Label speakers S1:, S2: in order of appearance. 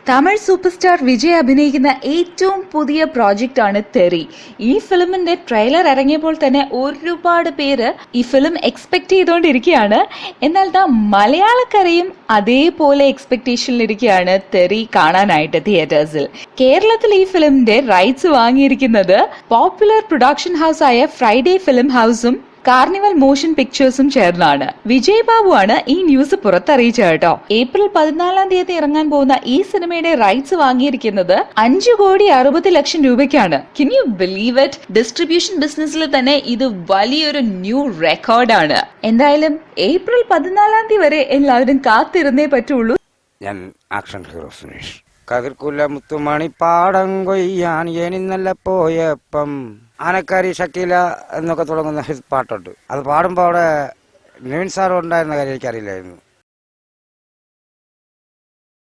S1: Tamil super star Vijay അഭിനയിക്കുന്ന ഏറ്റവും പുതിയ പ്രോജക്റ്റ് ആണ് തെറി. ഈ ഫിലിമിന്റെ ട്രെയിലർ ഇറങ്ങിയപ്പോൾ തന്നെ ഒരുപാട് പേര് ഈ ഫിലിം എക്സ്പെക്ട് ചെയ്തുകൊണ്ടിരിക്കുകയാണ്. എന്നാൽ മലയാളക്കരയും അതേപോലെ എക്സ്പെക്ടേഷനിലിരിക്കുകയാണ് തെറി കാണാനായിട്ട് തിയേറ്റേഴ്സിൽ. കേരളത്തിൽ ഈ ഫിലിമിന്റെ റൈറ്റ്സ് വാങ്ങിയിരിക്കുന്നത് പോപ്പുലർ പ്രൊഡക്ഷൻ ഹൗസ് ആയ ഫ്രൈഡേ ഫിലിം ഹൗസും കാർണിവൽ മോഷൻ പിക്ചേഴ്സും ചേർന്നാണ്. വിജയ് ബാബുവാണ് ഈ ന്യൂസ് പുറത്തറിയിച്ചത് കേട്ടോ. ഏപ്രിൽ 14 ഇറങ്ങാൻ പോകുന്ന ഈ സിനിമയുടെ റൈറ്റ്സ് വാങ്ങിയിരിക്കുന്നത് 5,60,00,000 രൂപയ്ക്കാണ്. Can you believe it? Distribution ബിസിനസ്സിൽ തന്നെ ഇത് വലിയൊരു ന്യൂ റെക്കോർഡാണ്. എന്തായാലും ഏപ്രിൽ 14 വരെ എല്ലാവരും കാത്തിരുന്നേ പറ്റുള്ളൂ.
S2: ഞാൻ ആക്ഷൻ ഹീറോ സുനീഷ്. കതിർക്കുല മുത്തുമണി പാടം കൊയ്യാൻ എനിന്നല്ല പോയപ്പം ആനക്കാരി ഷക്കീല എന്നൊക്കെ തുടങ്ങുന്ന പാട്ടുണ്ട്. അത് പാടുമ്പോൾ അവിടെ നിവിൻ സാർ ഉണ്ടായിരുന്ന കാര്യം എനിക്കറിയില്ലായിരുന്നു.